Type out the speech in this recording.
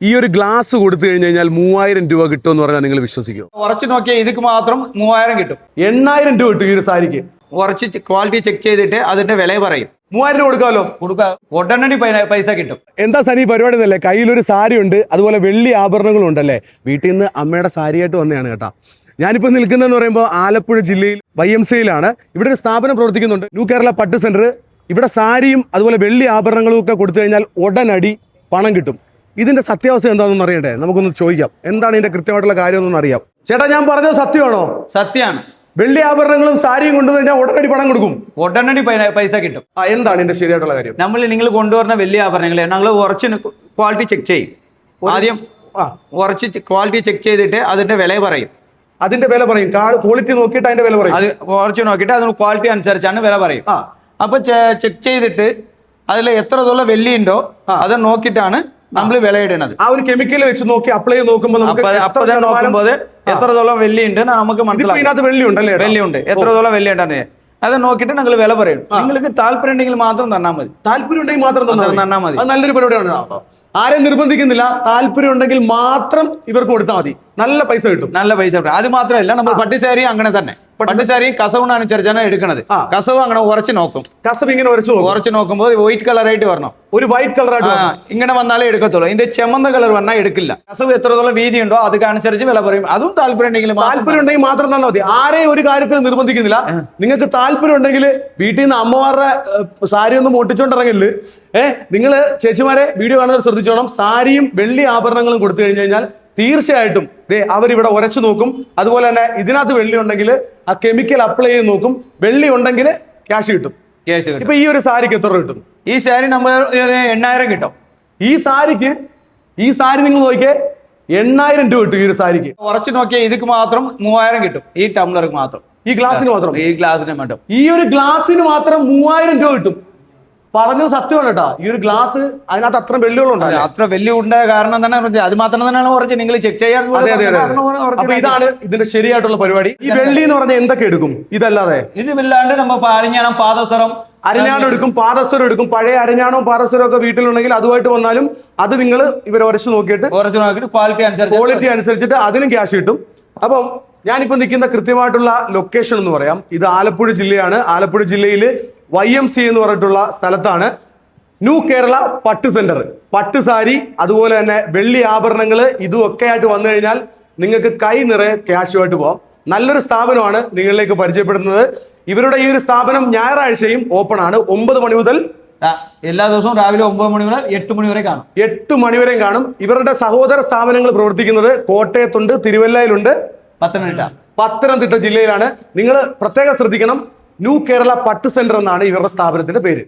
ഈ ഒരു ഗ്ലാസ് കൊടുത്തു കഴിഞ്ഞാൽ 3000 രൂപ കിട്ടുമെന്ന് പറഞ്ഞാൽ നിങ്ങൾ വിശ്വസിക്കുമോ? ഉറച്ചു നോക്കിയാൽ ഇതിക്ക് മാത്രം 3000 കിട്ടും. 8000 രൂപ കിട്ടും ഈ ഒരു സാരിക്ക്. ഉറച്ച് ക്വാളിറ്റി ചെക്ക് ചെയ്തിട്ട് അതിന്റെ വില പറയും. 3000 രൂപ കൊടുക്കാമല്ലോ. ഉടനടി പൈസ കിട്ടും. എന്താ സനി പരിപാടി എന്നല്ലേ? കയ്യിലൊരു സാരി ഉണ്ട്, അതുപോലെ വെള്ളി ആഭരണങ്ങളും ഉണ്ടല്ലേ. വീട്ടിൽ നിന്ന് അമ്മയുടെ സാരിയായിട്ട് വന്നതാണ് കേട്ടാ. ഞാനിപ്പോൾ നിൽക്കുന്നതെന്ന് പറയുമ്പോൾ ആലപ്പുഴ ജില്ലയിൽ YMCA ഇവിടെ ഒരു സ്ഥാപനം പ്രവർത്തിക്കുന്നുണ്ട്, ന്യൂ കേരള പട്ട് സെന്റർ. ഇവിടെ സാരിയും അതുപോലെ വെള്ളി ആഭരണങ്ങളും ഒക്കെ കൊടുത്തു കഴിഞ്ഞാൽ ഉടനടി പണം കിട്ടും. ഇതിന്റെ സത്യാവസ്ഥ എന്താണെന്ന് അറിയണ്ടേ? നമുക്കൊന്ന് ചോദിക്കാം. എന്താണ് ഇതിന്റെ കൃത്യമായിട്ടുള്ള കാര്യം എന്നൊന്ന് അറിയാം. ചേട്ടാ, ഞാൻ പറഞ്ഞത് സത്യമാണോ? സത്യമാണ്. വെള്ളി ആഭരണങ്ങളും സാരിയും കൊണ്ടുവന്നാൽ ഉടനടി പണം കൊടുക്കും. ഉടനടി പൈസ കിട്ടും. എന്താണ് ഇതിന്റെ ശരിയായിട്ടുള്ള കാര്യം? നിങ്ങൾ കൊണ്ടുവരുന്ന വലിയ ആഭരണങ്ങളെ ഞങ്ങൾ ഉറച്ച് ക്വാളിറ്റി ചെക്ക് ചെയ്യും. ആദ്യം ഉറച്ച് ക്വാളിറ്റി ചെക്ക് ചെയ്തിട്ട് അതിന്റെ വില പറയും. അതിന്റെ വില പറയും, ക്വാളിറ്റി നോക്കിയിട്ട് അതിന്റെ വില പറയും. അത് ഉറച്ച് നോക്കിയിട്ട് അതിന് ക്വാളിറ്റി അനുസരിച്ചാണ് വില പറയും. അപ്പൊ ചെക്ക് ചെയ്തിട്ട് അതിൽ എത്ര തോളം വെള്ളി ഉണ്ടോ അത് നോക്കിയിട്ടാണ് നമ്മൾ വില ഇടുന്നത്. ആ ഒരു കെമിക്കൽ വെച്ച് നോക്കി അപ്ലൈ ചെയ്ത് നോക്കുമ്പോൾ നോക്കുമ്പോൾ എത്ര തോളം വെള്ളി ഉണ്ട് നമുക്ക് മനസ്സിലാവും. വെള്ളി ഉണ്ടല്ലേ? വെള്ളി ഉണ്ട്, എത്ര തോളം വെള്ളി ഉണ്ടെന്ന് അത് നോക്കിയിട്ട് ഞങ്ങൾ വില പറയും. നിങ്ങൾക്ക് താല്പര്യം ഉണ്ടെങ്കിൽ മാത്രം തന്നാൽ മതി. താല്പര്യം ഉണ്ടെങ്കിൽ മാത്രം തന്നാൽ മതി. അത് നല്ലൊരു പരിപാടിയാണ്. ആരെയും നിർബന്ധിക്കുന്നില്ല. താല്പര്യം ഉണ്ടെങ്കിൽ മാത്രം ഇവർക്ക് കൊടുത്താൽ മതി. നല്ല പൈസ കിട്ടും. നല്ല പൈസ കിട്ടും. അത് മാത്രമല്ല, നമ്മൾ പട്ടുസാരി അങ്ങനെ തന്നെ. പട്ടുസാരി കസവിനനുസരിച്ചാണ് എടുക്കുന്നത്. കസവ് അങ്ങനെ ഉറച്ച് നോക്കും. കസവ് ഇങ്ങനെ ഉറച്ച് നോക്കുമ്പോൾ വൈറ്റ് കളറായിട്ട് വരണം. ഒരു വൈറ്റ് കളറായിട്ട് ഇങ്ങനെ വന്നാലേ എടുക്കത്തുള്ളൂ. ഇതിന്റെ ചെമ്മന്ത കളർ വന്നാൽ എടുക്കില്ല. കസവ് എത്രത്തോളം വീതി ഉണ്ടോ അതനുസരിച്ച് വില പറയും. അതും താല്പര്യം ഉണ്ടെങ്കിൽ മാത്രം തന്നാൽ മതി. ആരെയും ഒരു കാര്യത്തിൽ നിർബന്ധിക്കുന്നില്ല. നിങ്ങൾക്ക് താല്പര്യം ഉണ്ടെങ്കിൽ വീട്ടിൽ നിന്ന് അമ്മമാരുടെ സാരി ഒന്നും ഒട്ടിച്ചോണ്ടിറങ്ങില്ല. നിങ്ങൾ ചേച്ചിമാരെ വീഡിയോ കാണുന്നവർ ശ്രദ്ധിച്ചോണം. സാരിയും വെള്ളി ആഭരണങ്ങളും കൊടുത്തു കഴിഞ്ഞാൽ തീർച്ചയായിട്ടും അവരിവിടെ ഉരച്ചു നോക്കും. അതുപോലെ തന്നെ ഇതിനകത്ത് വെള്ളി ഉണ്ടെങ്കിൽ ആ കെമിക്കൽ അപ്ലൈ ചെയ്ത് നോക്കും. വെള്ളി ഉണ്ടെങ്കിൽ ക്യാഷ് കിട്ടും. ഇപ്പൊ ഈ ഒരു സാരിക്ക് എത്ര കിട്ടും? ഈ സാരി നമ്മൾ 8000 കിട്ടും. ഈ സാരി നിങ്ങൾ നോക്കിയേ, 8000 രൂപ കിട്ടും ഈ ഒരു സാരിക്ക്. ഉറച്ചു നോക്കിയാൽ ഇതിക്ക് മാത്രം 3000 കിട്ടും. ഈ ടംബ്ലർക്ക് മാത്രം, ഈ ഗ്ലാസിന് മാത്രം. ഈ ഗ്ലാസിന് മാത്രം, ഈ ഒരു ഗ്ലാസിന് മാത്രം 3000 രൂപ കിട്ടും. പറഞ്ഞത് സത്യമാണ് കേട്ടാ. ഈ ഒരു ഗ്ലാസ് അതിനകത്ത് അത്ര വെള്ളികളുണ്ട്. അത്ര വെള്ളി ഉണ്ട് കാരണം തന്നെ അത് മാത്രം തന്നെയാണ് കുറച്ച് നിങ്ങൾ ചെക്ക് ചെയ്യാൻ. അപ്പൊ ഇതാണ് ഇതിന്റെ ശരിയായിട്ടുള്ള പരിപാടി. ഈ വെള്ളി എന്ന് പറഞ്ഞാൽ എന്തൊക്കെ എടുക്കും? ഇതല്ലാതെ ഇതില്ലാണ്ട് നമ്മൾ അരിഞ്ഞാണം, പാദസരം, അരഞ്ഞാണം എടുക്കും, പാദസരം എടുക്കും. പഴയ അരഞ്ഞാണവും പാദസരവും ഒക്കെ വീട്ടിലുണ്ടെങ്കിൽ അതുമായിട്ട് വന്നാലും അത് നിങ്ങൾ ഇവരെ ഉരച്ചു നോക്കിയിട്ട് ക്വാളിറ്റി അനുസരിച്ചിട്ട് അതിനും ക്യാഷ് കിട്ടും. അപ്പം ഞാനിപ്പോ നിൽക്കുന്ന കൃത്യമായിട്ടുള്ള ലൊക്കേഷൻ എന്ന് പറയാം. ഇത് ആലപ്പുഴ ജില്ലയാണ്. ആലപ്പുഴ ജില്ലയിൽ YMCA എന്ന് പറഞ്ഞിട്ടുള്ള സ്ഥലത്താണ് ന്യൂ കേരള പട്ട് സെന്റർ. പട്ട് സാരി അതുപോലെ തന്നെ വെള്ളി ആഭരണങ്ങൾ ഇതുമൊക്കെ ആയിട്ട് വന്നു കഴിഞ്ഞാൽ നിങ്ങൾക്ക് കൈ നിറയെ ക്യാഷുമായിട്ട് പോകാം. നല്ലൊരു സ്ഥാപനമാണ് നിങ്ങളിലേക്ക് പരിചയപ്പെടുന്നത്. ഇവരുടെ ഈ ഒരു സ്ഥാപനം ഞായറാഴ്ചയും ഓപ്പൺ ആണ്. 9 മണി മുതൽ എല്ലാ ദിവസവും രാവിലെ 9 മണി മുതൽ 8 മണി വരെ കാണും. 8 മണി വരെയും കാണും. ഇവരുടെ സഹോദര സ്ഥാപനങ്ങൾ പ്രവർത്തിക്കുന്നത് കോട്ടയത്തുണ്ട്, തിരുവല്ലയിലുണ്ട്, പത്തനംതിട്ട ജില്ലയിലാണ്. നിങ്ങൾ പ്രത്യേകം ശ്രദ്ധിക്കണം. ന്യൂ കേരള പട്ട് സെന്റർ എന്നാണ് ഇവരുടെ സ്ഥാപനത്തിന്റെ പേര്.